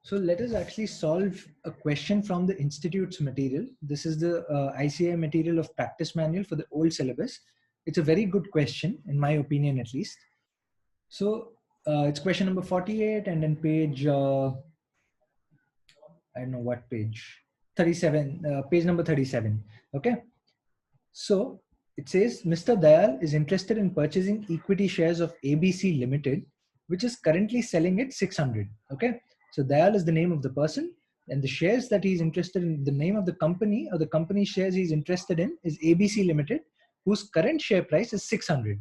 So let us actually solve a question from the Institute's material. This is the ICAI material of practice manual for the old syllabus. It's a very good question, in my opinion, at least. So it's question number 48 and then page, I don't know what page, 37, page number 37. Okay. So it says Mr. Dayal is interested in purchasing equity shares of ABC Limited, which is currently selling at 600. Okay. So Dayal is the name of the person, and the shares that he's interested in, the name of the company or the company shares he's interested in is ABC Limited, whose current share price is 600.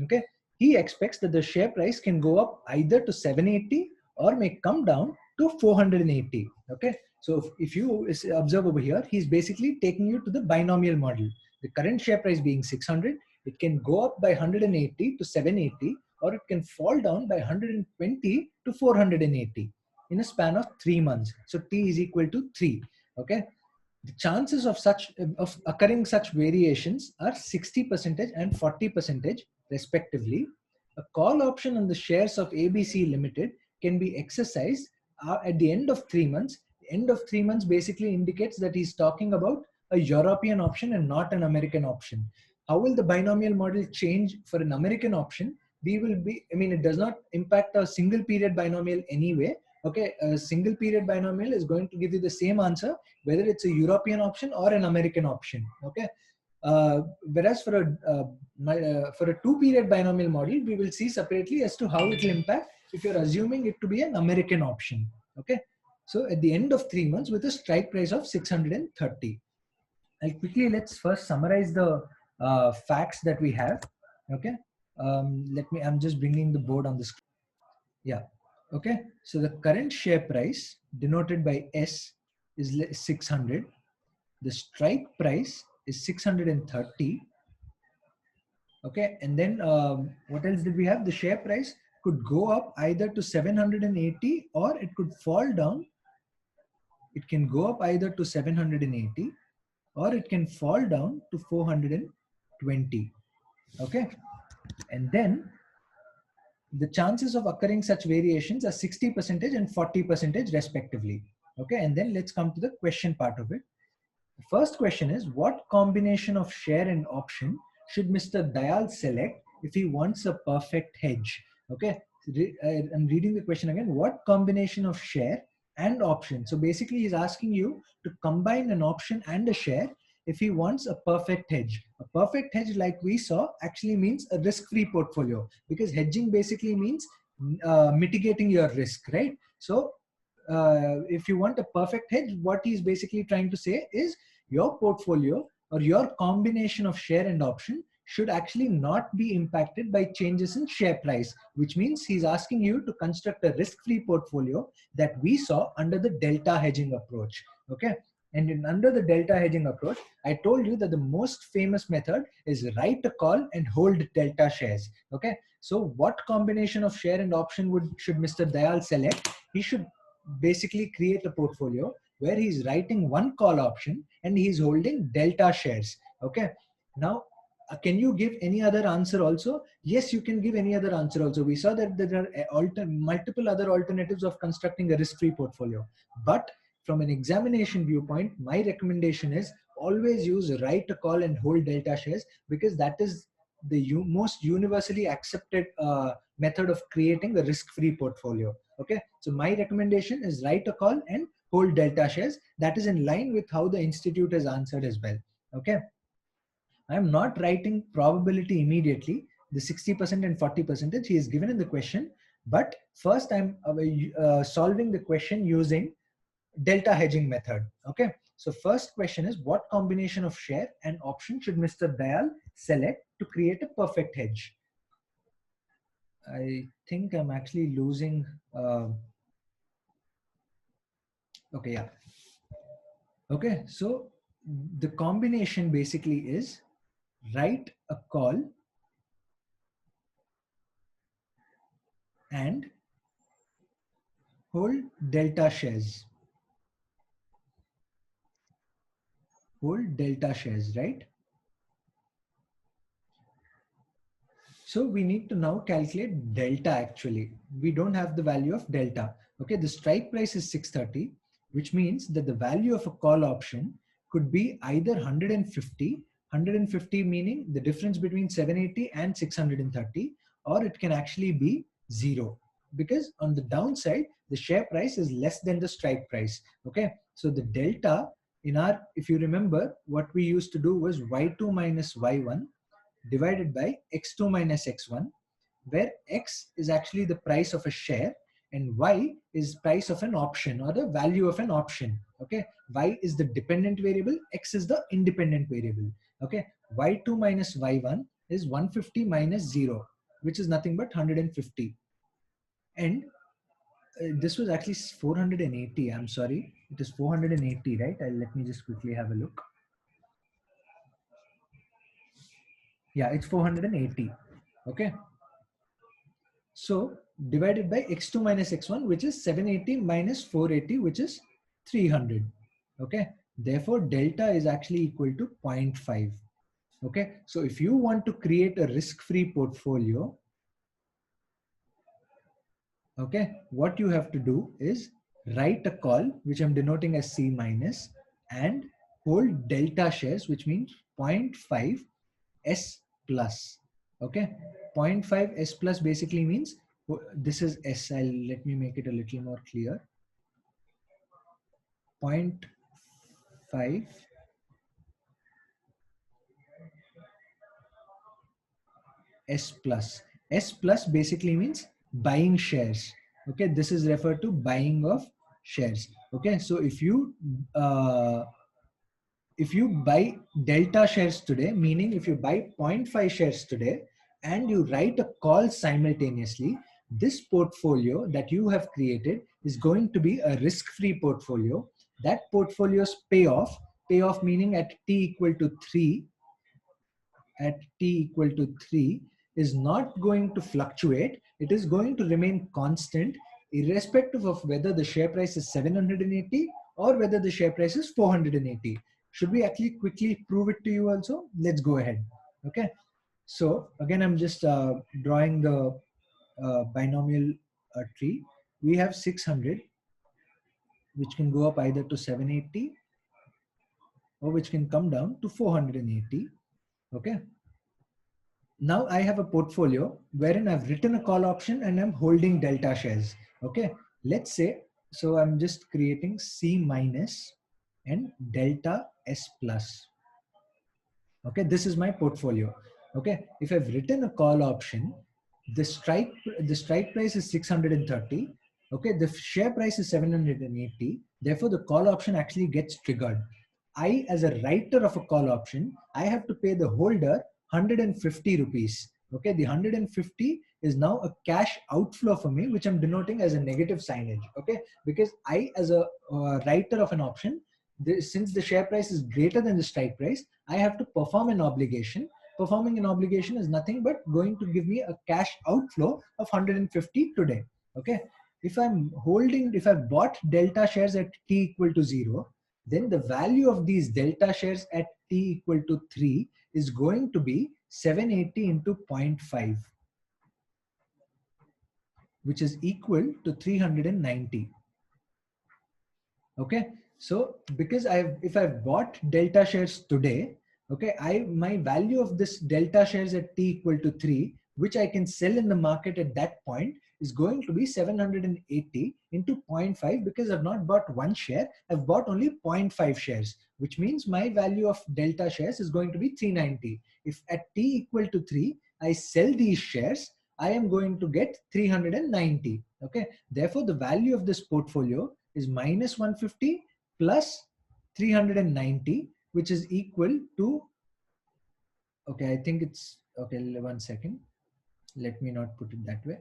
Okay. He expects that the share price can go up either to 780 or may come down to 480. Okay. So if you observe over here, he's basically taking you to the binomial model. The current share price being 600, it can go up by 180 to 780, or it can fall down by 120 to 480 in a span of 3 months. So T is equal to 3. Okay. The chances of occurring such variations are 60% and 40% respectively. A call option on the shares of ABC Limited can be exercised at the end of 3 months. The end of 3 months basically indicates that he's talking about a European option and not an American option. How will the binomial model change for an American option? It does not impact a single period binomial anyway. Okay, a single period binomial is going to give you the same answer whether it's a European option or an American option. Okay, whereas for a two-period binomial model, we will see separately as to how it will impact if you're assuming it to be an American option. Okay, so at the end of 3 months with a strike price of 630. Let's first summarize the facts that we have. Okay, I'm just bringing the board on the screen. Yeah. Okay. So the current share price denoted by S is 600. The strike price is 630. Okay. And then what else did we have? The share price could go up either to 780 or it could fall down. It can go up either to 780 or it can fall down to 420. Okay. And then the chances of occurring such variations are 60% and 40% respectively. Okay, and then let's come to the question part of it. The first question is, what combination of share and option should Mr. Dayal select if he wants a perfect hedge? Okay, I'm reading the question again. What combination of share and option? So basically he's asking you to combine an option and a share if he wants a perfect hedge. A perfect hedge, like we saw, actually means a risk-free portfolio, because hedging basically means mitigating your risk, right? So if you want a perfect hedge, what he's basically trying to say is your portfolio or your combination of share and option should actually not be impacted by changes in share price, which means he's asking you to construct a risk-free portfolio that we saw under the delta hedging approach. Okay. And under the delta hedging approach, I told you that the most famous method is write a call and hold delta shares. Okay. So what combination of share and option should Mr. Dayal select? He should basically create a portfolio where he's writing one call option and he's holding delta shares. Okay. Now, can you give any other answer also? Yes, you can give any other answer also. We saw that there are multiple other alternatives of constructing a risk-free portfolio. But from an examination viewpoint, my recommendation is always use write a call and hold delta shares, because that is the most universally accepted method of creating a risk-free portfolio. Okay, so my recommendation is write a call and hold delta shares. That is in line with how the institute has answered as well. Okay, I'm not writing probability immediately, the 60% and 40% he is given in the question, but first I'm solving the question using delta hedging method. Okay, so first question is, what combination of share and option should Mr. Dayal select to create a perfect hedge? I think I'm actually losing. Okay, yeah. Okay, so the combination basically is write a call and hold delta shares. Hold delta shares, right? So we need to now calculate delta actually. We don't have the value of delta. Okay, the strike price is 630, which means that the value of a call option could be either 150 meaning the difference between 780 and 630, or it can actually be 0, because on the downside the share price is less than the strike price. Okay, so the delta in our, if you remember, what we used to do was y2 minus y1 divided by x2 minus x1, where x is actually the price of a share and y is price of an option or the value of an option. Okay, y is the dependent variable, x is the independent variable. Okay, y2 minus y1 is 150 minus 0, which is nothing but 150. And this was actually 480. I'm sorry, it is 480, right? Let me just quickly have a look. Yeah, it's 480. Okay, so divided by x2 minus x1, which is 780 minus 480, which is 300. Okay, therefore delta is actually equal to 0.5. Okay, so if you want to create a risk-free portfolio, okay, what you have to do is write a call, which I'm denoting as C minus, and hold delta shares, which means 0.5 S plus. Okay, 0.5 S plus basically means, this is S. Let me make it a little more clear. 0.5 S plus. S plus basically means buying shares. Okay, this is referred to buying of shares. Okay, so if you buy delta shares today, meaning if you buy 0.5 shares today and you write a call simultaneously, this portfolio that you have created is going to be a risk-free portfolio. That portfolio's payoff meaning at t equal to 3, is not going to fluctuate. It is going to remain constant irrespective of whether the share price is 780 or whether the share price is 480. Should we actually quickly prove it to you also? Let's go ahead. Okay, so again I'm just drawing the binomial tree. We have 600, which can go up either to 780 or which can come down to 480. Okay, now I have a portfolio wherein I've written a call option and I'm holding delta shares. Okay, let's say, so I'm just creating C minus and delta S plus. Okay, this is my portfolio. Okay, if I've written a call option, the strike price is 630. Okay, the share price is 780. Therefore, the call option actually gets triggered. I, as a writer of a call option, I have to pay the holder 150 rupees. Okay, the 150 is now a cash outflow for me, which I'm denoting as a negative signage. Okay, because I, as a writer of an option, since the share price is greater than the strike price, I have to perform an obligation. Performing an obligation is nothing but going to give me a cash outflow of 150 today. Okay, if I've bought delta shares at t equal to 0, then the value of these delta shares at t equal to 3 is going to be 780 into 0.5, which is equal to 390. Okay, so because if I've bought delta shares today, okay, my value of this delta shares at t equal to 3, which I can sell in the market at that point, is going to be 780 into 0.5, because I've not bought one share, I've bought only 0.5 shares, which means my value of delta shares is going to be 390. If at t equal to 3, I sell these shares, I am going to get 390. Okay, therefore the value of this portfolio is minus 150 plus 390, which is equal to, okay, I think it's, okay, 1 second. Let me not put it that way.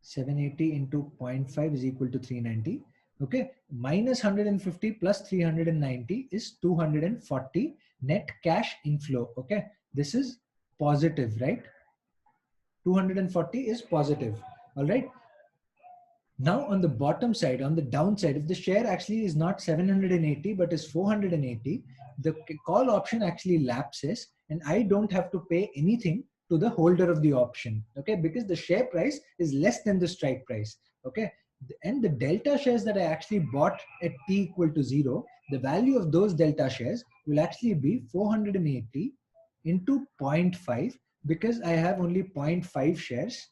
$780 into 0.5 is equal to 390. Okay, minus 150 plus 390 is 240 net cash inflow. Okay, this is positive, right? 240 is positive. All right. Now on the bottom side, on the downside, if the share actually is not 780 but is 480, the call option actually lapses and I don't have to pay anything to the holder of the option, okay, because the share price is less than the strike price, okay. And the delta shares that I actually bought at t equal to 0, the value of those delta shares will actually be 480 into zero point 0.5, because I have only 0.5 shares.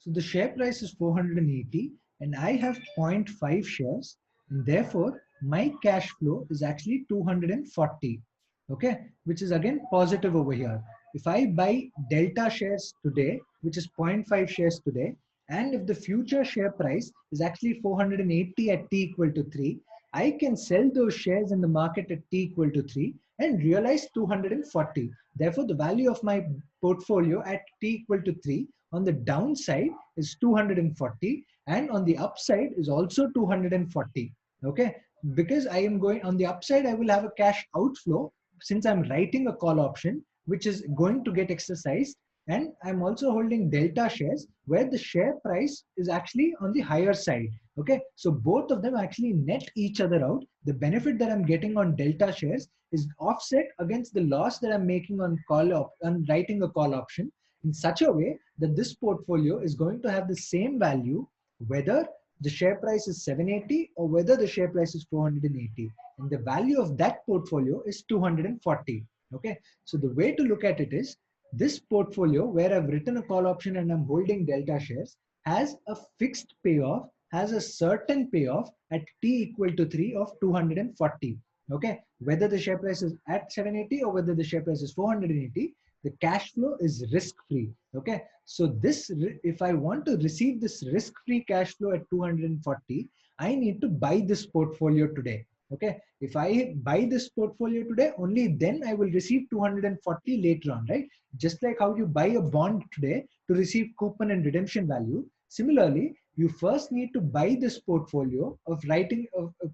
So the share price is 480 and I have zero point 0.5 shares, and therefore my cash flow is actually 240, okay, which is again positive over here. If I buy delta shares today, which is zero point 0.5 shares today, and if the future share price is actually 480 at t equal to 3, I can sell those shares in the market at t equal to 3 and realize 240. Therefore, the value of my portfolio at t equal to 3 on the downside is 240 and on the upside is also 240, okay. Because I am going on the upside, I will have a cash outflow since I'm writing a call option which is going to get exercised, and I'm also holding delta shares where the share price is actually on the higher side, okay. So both of them actually net each other out. The benefit that I'm getting on delta shares is offset against the loss that I'm making on on writing a call option, in such a way that this portfolio is going to have the same value whether the share price is 780 or whether the share price is 480, and the value of that portfolio is 240, okay. So the way to look at it is, this portfolio where I've written a call option and I'm holding delta shares has a fixed payoff, has a certain payoff at t equal to 3 of 240, okay. Whether the share price is at 780 or whether the share price is 480, the cash flow is risk free, okay. So this, if I want to receive this risk free cash flow at 240, I need to buy this portfolio today, okay. If I buy this portfolio today, only then I will receive 240 later on, right? Just like how you buy a bond today to receive coupon and redemption value, similarly you first need to buy this portfolio of writing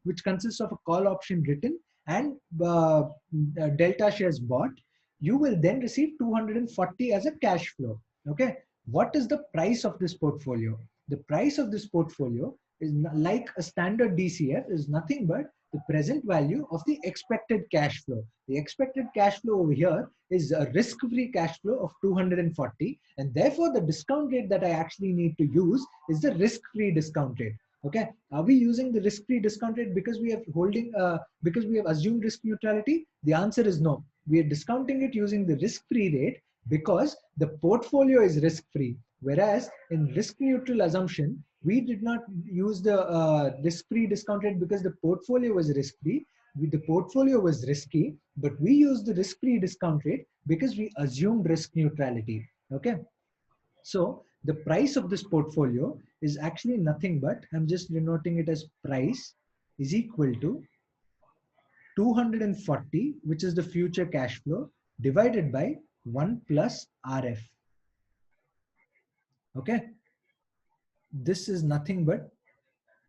which consists of a call option written and delta shares bought. You will then receive 240 as a cash flow, okay. What is the price of this portfolio? The price of this portfolio is like a standard DCF, is nothing but the present value of the expected cash flow. The expected cash flow over here is a risk-free cash flow of 240, and therefore the discount rate that I actually need to use is the risk-free discount rate, okay. Are we using the risk-free discount rate because we have because we have assumed risk neutrality? The answer is no. We are discounting it using the risk-free rate because the portfolio is risk-free. Whereas in risk-neutral assumption, we did not use the risk-free discount rate because the portfolio was risk-free. The portfolio was risky, but we used the risk-free discount rate because we assumed risk neutrality. Okay. So the price of this portfolio is actually nothing but, I'm just denoting it as price, is equal to 240, which is the future cash flow, divided by 1 plus RF. Okay. This is nothing but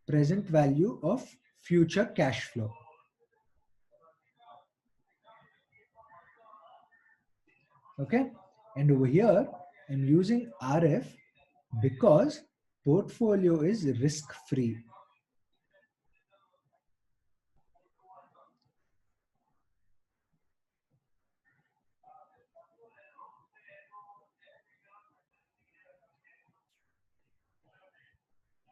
present value of future cash flow. Okay. And over here, I'm using RF because portfolio is risk free.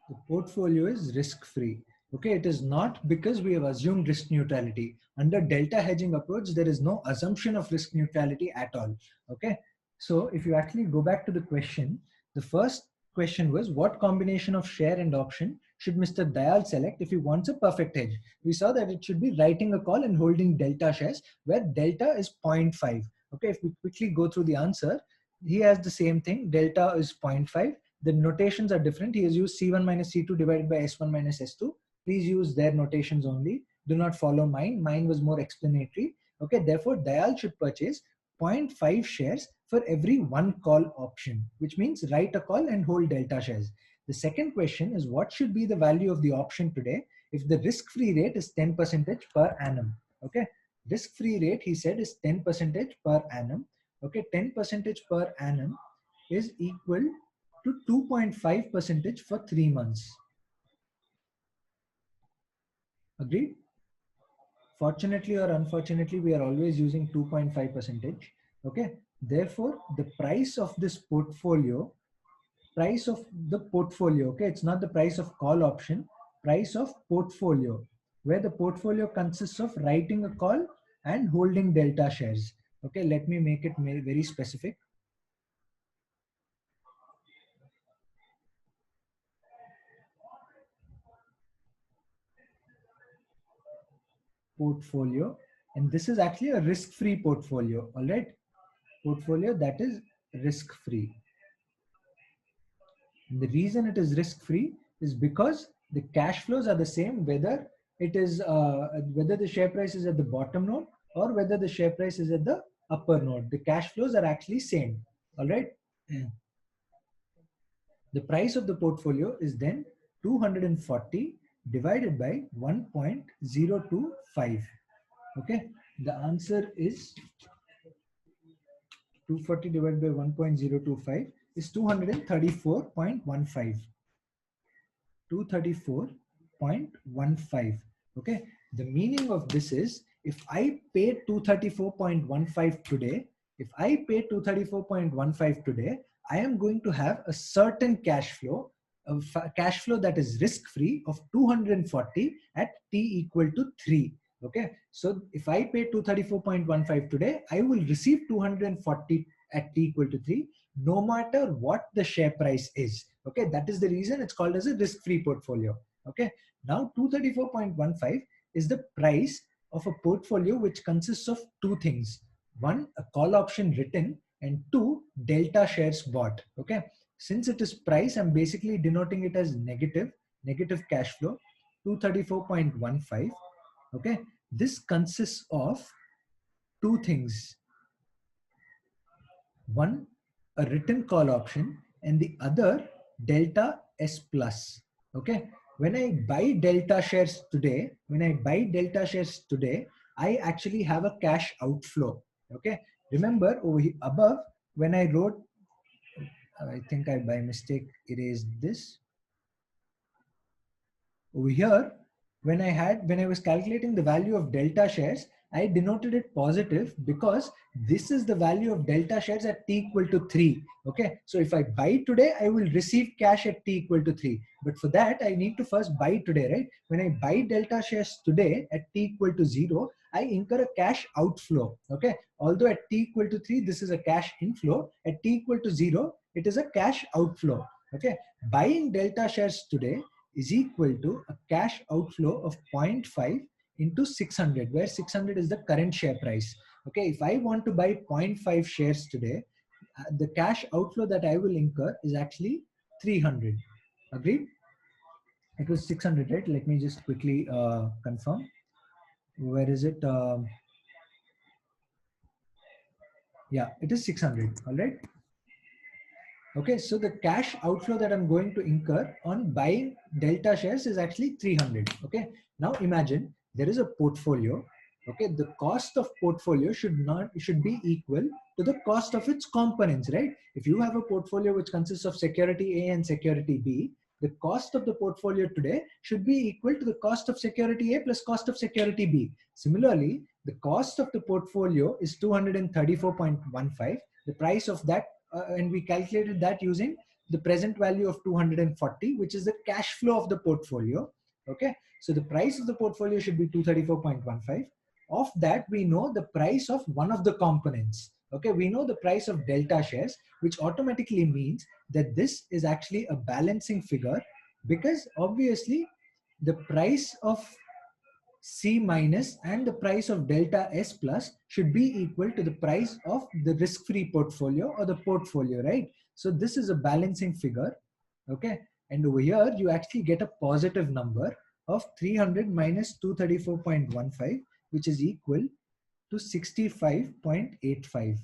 The portfolio is risk free. Okay, it is not because we have assumed risk neutrality. Under delta hedging approach, there is no assumption of risk neutrality at all. Okay, so if you actually go back to the question, the first question was, what combination of share and option should Mr. Dayal select if he wants a perfect hedge? We saw that it should be writing a call and holding delta shares where delta is 0.5. Okay, if we quickly go through the answer, he has the same thing. Delta is 0.5. The notations are different. He has used C1 minus C2 divided by S1 minus S2. Please use their notations only. Do not follow mine. Mine was more explanatory. Okay, therefore, Dayal should purchase 0.5 shares for every one call option, which means write a call and hold delta shares. The second question is, what should be the value of the option today if the risk-free rate is 10% per annum? Okay, risk-free rate, he said, is 10% per annum. Okay, 10% per annum is equal to 2.5% for 3 months. Agreed? fortunately or unfortunately, we are always using 2.5%. Okay. Therefore, the price of this portfolio, okay, it's not the price of call option, price of portfolio, where the portfolio consists of writing a call and holding delta shares. Okay, let me make it very specific. Portfolio, and this is actually a risk-free portfolio. All right, portfolio that is risk-free. The reason it is risk-free is because the cash flows are the same whether it is whether the share price is at the bottom node or whether the share price is at the upper node. The cash flows are actually same. All right. The price of the portfolio is then 240 divided by 1.025. Okay, the answer is 240 divided by 1.025 is 234.15. 234.15. Okay, the meaning of this is if I pay 234.15 today, I am going to have a certain cash flow, that is risk free of 240 at t equal to 3. Okay, so if I pay 234.15 today, I will receive 240 at t equal to 3 no matter what the share price is. Okay, that is the reason it's called as a risk-free portfolio. Okay, now 234.15 is the price of a portfolio which consists of two things. One, a call option written, and two, delta shares bought. Okay, since it is price, I'm basically denoting it as negative cash flow, 234.15. Okay, this consists of two things. One, a written call option, and the other delta S plus. Okay, when I buy delta shares today, I actually have a cash outflow. Okay, remember over here above when I wrote, I think I by mistake erased this. Over here, when I was calculating the value of delta shares, I denoted it positive because this is the value of delta shares at t equal to 3. Okay, so if I buy today, I will receive cash at t equal to 3. But for that, I need to first buy today, right? When I buy delta shares today at t equal to 0, I incur a cash outflow. Okay, although at t equal to 3, this is a cash inflow. At t equal to 0, it is a cash outflow. Okay, buying delta shares today is equal to a cash outflow of 0.5 into 600, where 600 is the current share price. Okay, if I want to buy 0.5 shares today, the cash outflow that I will incur is actually 300. Agreed? It was 600, right? Let me just quickly confirm. Where is it? Yeah, it is 600. All right. Okay, so the cash outflow that I'm going to incur on buying delta shares is actually 300. Okay, now imagine there is a portfolio. Okay, the cost of portfolio should be equal to the cost of its components, right? If you have a portfolio which consists of security A and security B, the cost of the portfolio today should be equal to the cost of security A plus cost of security B. Similarly, the cost of the portfolio is 234.15. The price of that and we calculated that using the present value of 240, which is the cash flow of the portfolio. Okay, so the price of the portfolio should be 234.15. Of that, we know the price of one of the components. Okay, we know the price of delta shares, which automatically means that this is actually a balancing figure, because obviously the price of C minus and the price of delta S plus should be equal to the price of the risk-free portfolio or the portfolio, right? So this is a balancing figure, okay? And over here, you actually get a positive number of 300 minus 234.15, which is equal to 65.85.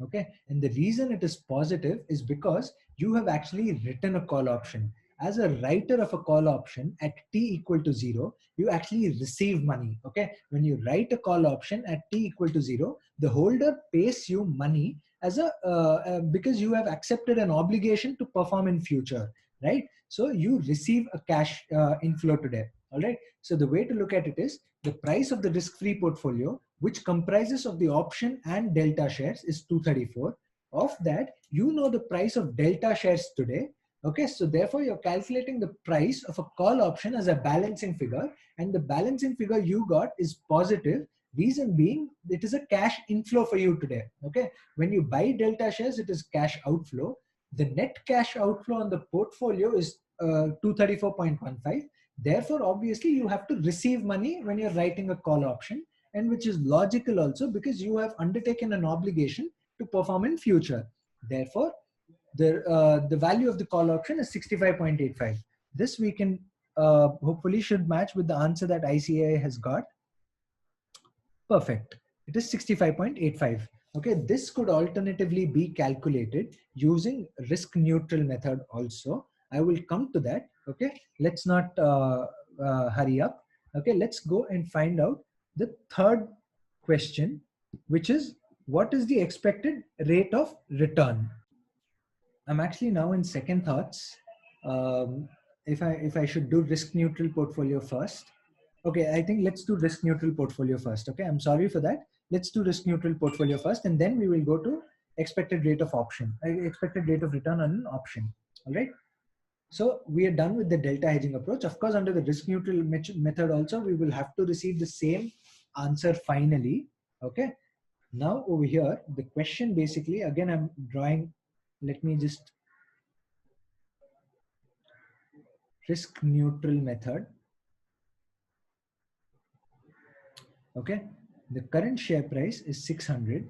Okay, and the reason it is positive is because you have actually written a call option. As a writer of a call option at t equal to 0, you actually receive money. Okay, when you write a call option at t equal to 0, the holder pays you money as a because you have accepted an obligation to perform in future, right? So you receive a cash inflow today. All right, so the way to look at it is the price of the risk-free portfolio, which comprises of the option and delta shares, is 234. Of that, you know the price of delta shares today. Okay, so therefore you're calculating the price of a call option as a balancing figure, and the balancing figure you got is positive. Reason being, it is a cash inflow for you today. Okay, when you buy delta shares, it is cash outflow. The net cash outflow on the portfolio is 234.15. Therefore, obviously, you have to receive money when you're writing a call option, and which is logical also because you have undertaken an obligation to perform in future. Therefore, the value of the call option is 65.85. This we can hopefully should match with the answer that ICAI has got. Perfect. It is 65.85. Okay, this could alternatively be calculated using risk neutral method also. I will come to that. Okay, let's not hurry up. Okay, let's go and find out the third question, which is what is the expected rate of return? I'm actually now in second thoughts. If I should do risk neutral portfolio first. Okay, I think let's do risk neutral portfolio first. Okay, I'm sorry for that. Let's do risk neutral portfolio first, and then we will go to expected rate of expected rate of return on an option. All right. So we are done with the delta hedging approach. Of course, under the risk neutral method also, we will have to receive the same answer finally. Okay. Now over here, the question basically, again, I'm drawing, let me just risk neutral method. Okay, the current share price is 600.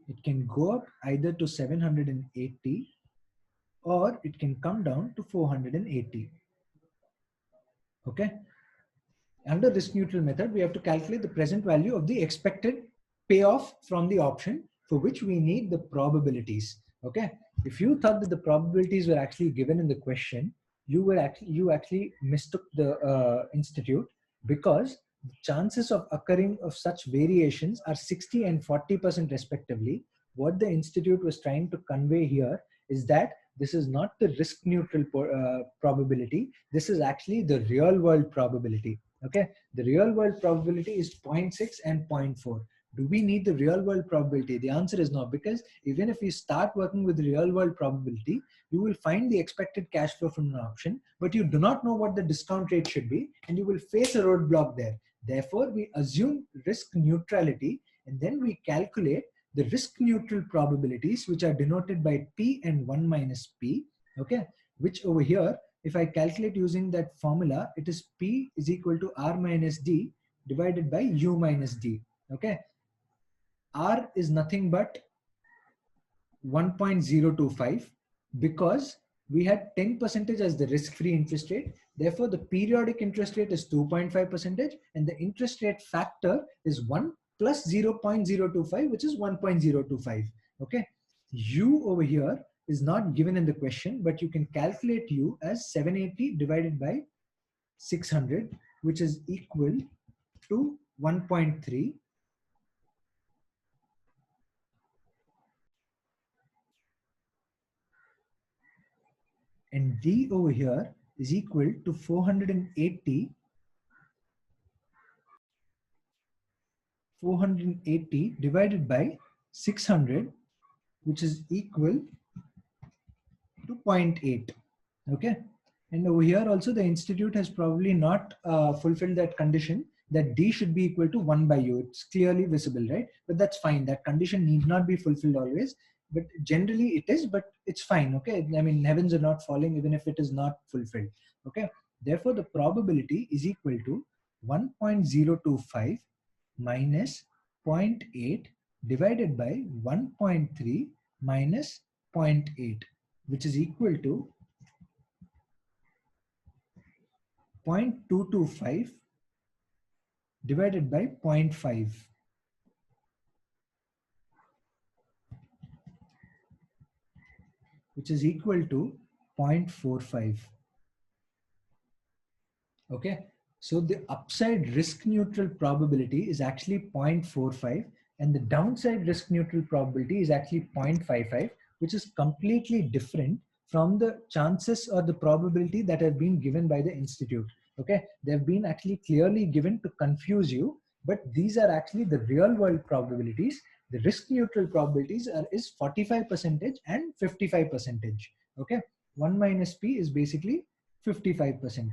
It can go up either to 780 or it can come down to 480. Okay, under risk neutral method, we have to calculate the present value of the expected payoff from the option, for which we need the probabilities. Okay, if you thought that the probabilities were actually given in the question, you actually mistook the institute, because the chances of occurring of such variations are 60 and 40% respectively. What the institute was trying to convey here is that this is not the risk neutral probability. This is actually the real world probability. Okay, the real world probability is 0.6 and 0.4. Do we need the real world probability? The answer is no, because even if you start working with real world probability, you will find the expected cash flow from an option, but you do not know what the discount rate should be, and you will face a roadblock there. Therefore, we assume risk neutrality, and then we calculate the risk neutral probabilities, which are denoted by P and 1 minus P. Okay, which over here, if I calculate using that formula, it is P is equal to R minus D divided by U minus D. Okay, R is nothing but 1.025, because we had 10% as the risk-free interest rate. Therefore, the periodic interest rate is 2.5%, and the interest rate factor is 1 plus 0.025, which is 1.025. Okay, U over here is not given in the question, but you can calculate U as 780 divided by 600, which is equal to 1.3. And D over here is equal to 480 divided by 600, which is equal to 0.8. Okay, and over here also the institute has probably not fulfilled that condition that D should be equal to 1 by U. It's clearly visible, right? But that's fine. That condition need not be fulfilled always, but generally it is, but it's fine. Okay, I mean, heavens are not falling even if it is not fulfilled. Okay, therefore the probability is equal to 1.025 minus 0.8 divided by 1.3 minus 0.8, which is equal to 0.225 divided by 0.5, which is equal to 0.45. Okay, so the upside risk neutral probability is actually 0.45, and the downside risk neutral probability is actually 0.55, which is completely different from the chances or the probability that have been given by the institute. Okay, they've been actually clearly given to confuse you, but these are actually the real world probabilities. The risk neutral probabilities is 45% and 55%. Okay, 1 minus p is basically 55%,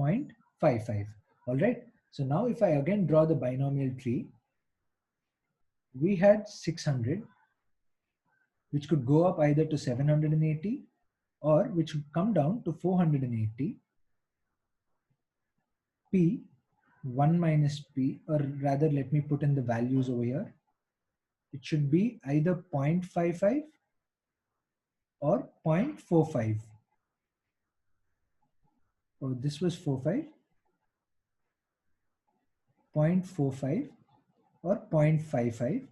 0.55. All right, so now if I again draw the binomial tree, we had 600, which could go up either to 780 or which would come down to 480. P 1 minus p, or rather let me put in the values over here. It should be either 0.55 or 0.45. Oh, this was 45, 0.45 or 0.55.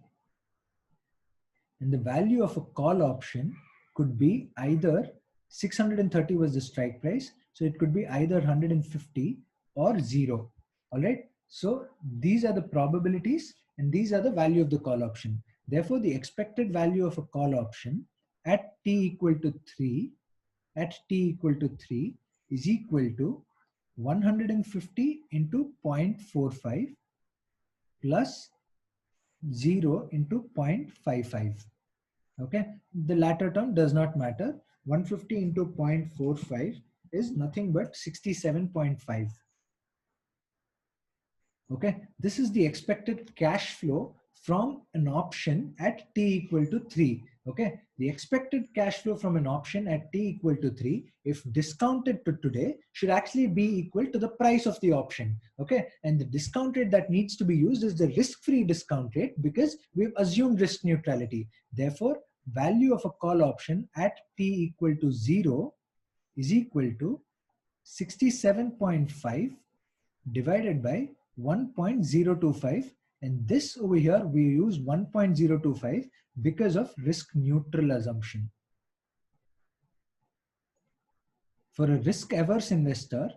And the value of a call option could be either 630 was the strike price, so it could be either 150 or 0. All right, so these are the probabilities and these are the value of the call option. Therefore, the expected value of a call option at t equal to 3 is equal to 150 into 0.45 plus 0 into 0.55. Okay, the latter term does not matter. 150 into 0.45 is nothing but 67.5. Okay, this is the expected cash flow from an option at t equal to 3. Okay, the expected cash flow from an option at t equal to 3, if discounted to today, should actually be equal to the price of the option. Okay, and the discount rate that needs to be used is the risk-free discount rate because we've assumed risk neutrality. Therefore, value of a call option at t equal to 0 is equal to 67.5 divided by 1.025, and this over here we use 1.025 because of risk neutral assumption. For a risk averse investor,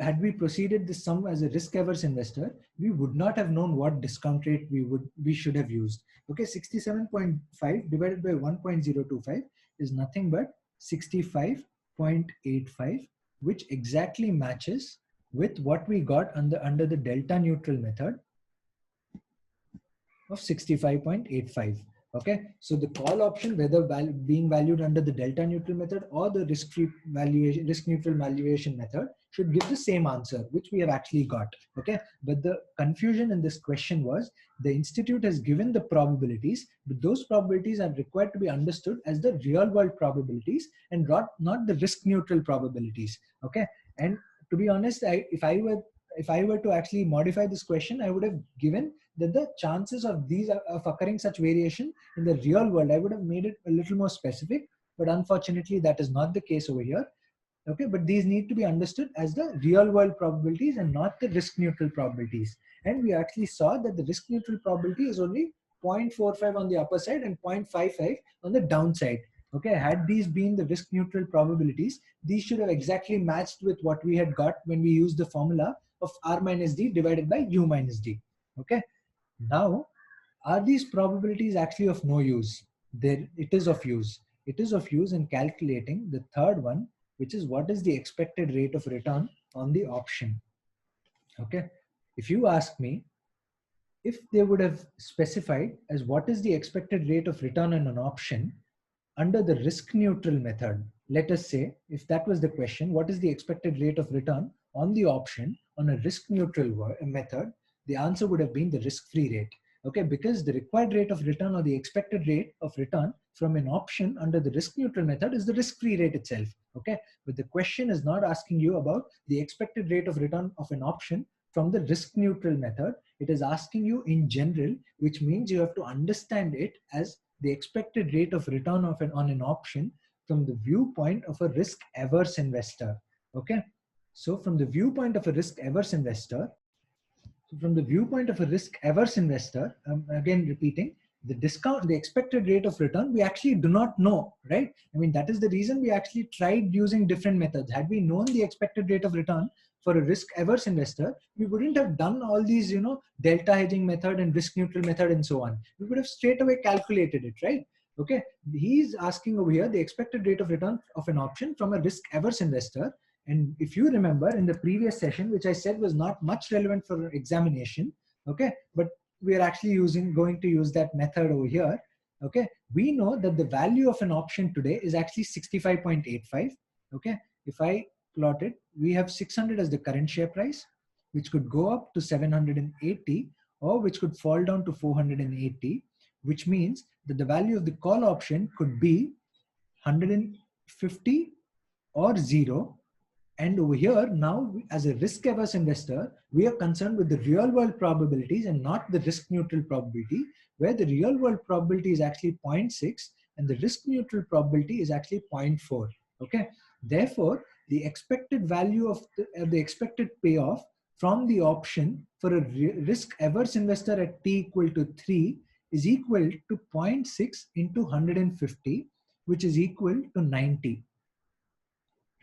had we proceeded this sum as a risk averse investor, we would not have known what discount rate we should have used. Okay, 67.5 divided by 1.025 is nothing but 65.85, which exactly matches with what we got under the delta neutral method of 65.85. Okay, so the call option, whether being valued under the delta neutral method or the risk neutral valuation method, should give the same answer, which we have actually got. Okay, but the confusion in this question was the institute has given the probabilities, but those probabilities are required to be understood as the real world probabilities and not the risk neutral probabilities. Okay, and to be honest, if I were to actually modify this question, I would have given that the chances of these of occurring such variation in the real world, I would have made it a little more specific, but unfortunately that is not the case over here. Okay, but these need to be understood as the real world probabilities and not the risk neutral probabilities. And we actually saw that the risk neutral probability is only 0.45 on the upper side and 0.55 on the downside. Okay, had these been the risk neutral probabilities, these should have exactly matched with what we had got when we used the formula of R minus D divided by U minus D. Okay, now, are these probabilities actually of no use? It is of use. It is of use in calculating the third one, which is what is the expected rate of return on the option. Okay, if you ask me, if they would have specified as what is the expected rate of return on an option under the risk neutral method, let us say, if that was the question, what is the expected rate of return on the option on a risk neutral method, the answer would have been the risk-free rate. Okay, because the required rate of return or the expected rate of return from an option under the risk neutral method is the risk-free rate itself. Okay, but the question is not asking you about the expected rate of return of an option from the risk neutral method. It is asking you in general, which means you have to understand it as the expected rate of return on an option from the viewpoint of a risk averse investor. Okay, so from the viewpoint of a risk averse investor, again repeating, the expected rate of return, we actually do not know, right? I mean, that is the reason we actually tried using different methods. Had we known the expected rate of return for a risk averse investor, we wouldn't have done all these, delta hedging method and risk neutral method and so on. We would have straight away calculated it, right? Okay, he's asking over here the expected rate of return of an option from a risk averse investor. And if you remember in the previous session, which I said was not much relevant for examination, okay, but we are actually going to use that method over here. Okay, we know that the value of an option today is actually 65.85. Okay, if I plot it, we have 600 as the current share price, which could go up to 780 or which could fall down to 480, which means that the value of the call option could be 150 or 0. And over here, now as a risk averse investor, we are concerned with the real world probabilities and not the risk neutral probability, where the real world probability is actually 0.6 and the risk neutral probability is actually 0.4. Okay. Therefore, the expected value of the expected payoff from the option for a risk averse investor at t equal to 3 is equal to 0.6 into 150, which is equal to 90.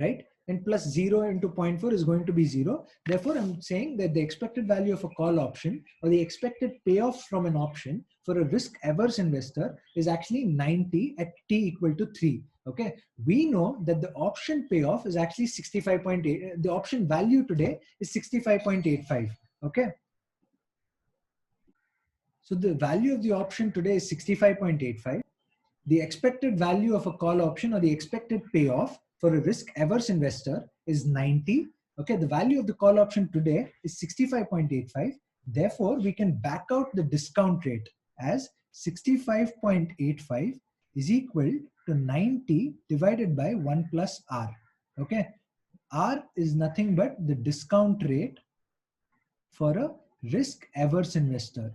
Right? And plus 0 into 0.4 is going to be 0. Therefore, I'm saying that the expected value of a call option or the expected payoff from an option for a risk averse investor is actually 90 at t equal to 3. Okay, we know that the option payoff is actually 65.8. The option value today is 65.85. Okay, so the value of the option today is 65.85. The expected value of a call option or the expected payoff for a risk averse investor is 90. Okay, the value of the call option today is 65.85. Therefore, we can back out the discount rate as 65.85 is equal to 90 divided by 1 plus R. Okay, R is nothing but the discount rate for a risk averse investor.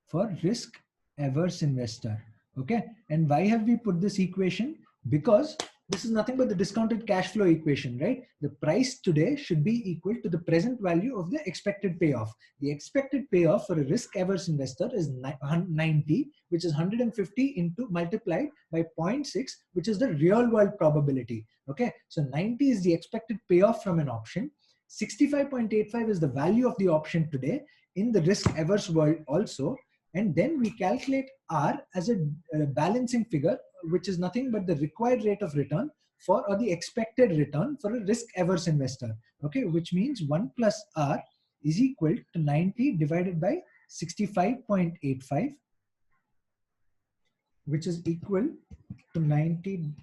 For risk averse investor. Okay, and why have we put this equation? Because this is nothing but the discounted cash flow equation, right? The price today should be equal to the present value of the expected payoff. The expected payoff for a risk averse investor is 90, which is 150 into multiplied by 0.6, which is the real world probability. Okay, so 90 is the expected payoff from an option. 65.85 is the value of the option today in the risk averse world also. And then we calculate R as a balancing figure, which is nothing but the required rate of return for, or the expected return for a risk averse investor. Okay, which means 1 plus R is equal to 90 divided by 65.85, which is equal to 90,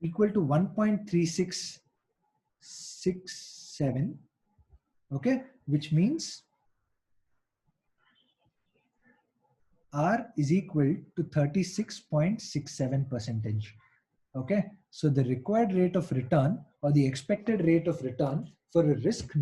equal to 1.3667. Okay, which means R is equal to 36.67%. Okay, so the required rate of return or the expected rate of return for a risk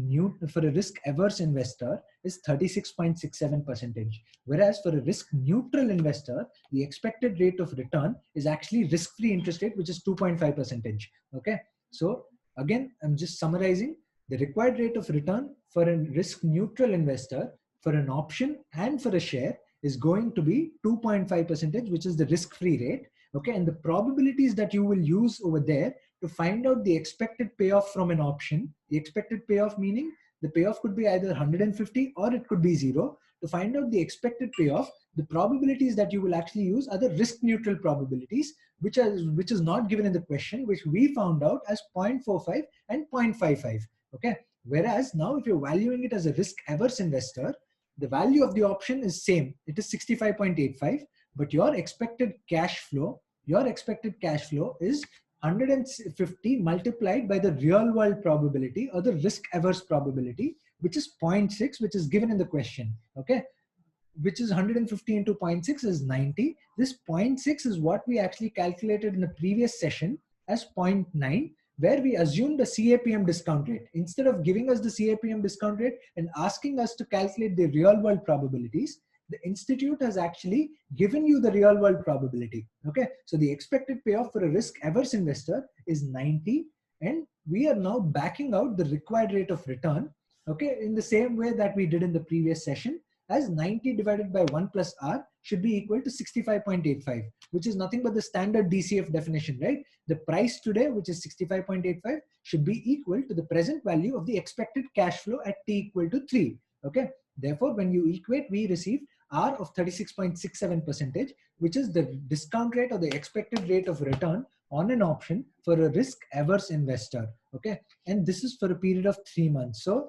averse investor is 36.67%, whereas for a risk neutral investor, the expected rate of return is actually risk-free interest rate, which is 2.5%. Okay, so again, I'm just summarizing. The required rate of return for a risk neutral investor for an option and for a share is going to be 2.5%, which is the risk-free rate. Okay, and the probabilities that you will use over there to find out the expected payoff from an option, the expected payoff meaning the payoff could be either 150 or it could be 0. To find out the expected payoff, the probabilities that you will actually use are the risk neutral probabilities, which is not given in the question, which we found out as 0.45 and 0.55. Okay, whereas now if you're valuing it as a risk averse investor, the value of the option is same. It is 65.85, but your expected cash flow is 150 multiplied by the real world probability or the risk averse probability, which is 0.6, which is given in the question. Okay, which is 150 into 0.6 is 90. This 0.6 is what we actually calculated in the previous session as 0.9, where we assumed a CAPM discount rate. Instead of giving us the CAPM discount rate and asking us to calculate the real world probabilities, the institute has actually given you the real world probability. Okay, so the expected payoff for a risk averse investor is 90, and we are now backing out the required rate of return, okay, in the same way that we did in the previous session, as 90 divided by 1 plus R should be equal to 65.85, which is nothing but the standard DCF definition, right? The price today, which is 65.85, should be equal to the present value of the expected cash flow at t equal to 3. Okay, therefore, when you equate, we receive R of 36.67%, which is the discount rate or the expected rate of return on an option for a risk averse investor. Okay, and this is for a period of 3 months. So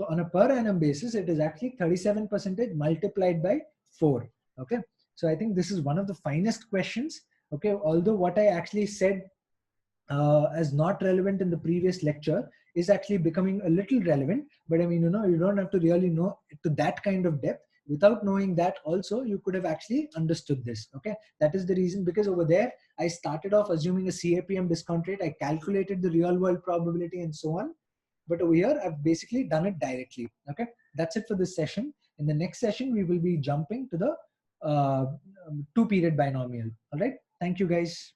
on a per annum basis, it is actually 37% multiplied by 4. Okay, so I think this is one of the finest questions. Okay, although what I actually said as not relevant in the previous lecture is actually becoming a little relevant. But I mean, you don't have to really know to that kind of depth. Without knowing that also, you could have actually understood this. Okay, that is the reason, because over there I started off assuming a CAPM discount rate, I calculated the real world probability and so on. But over here I've basically done it directly. Okay, that's it for this session. In the next session we will be jumping to the 2-period binomial. All right, thank you guys.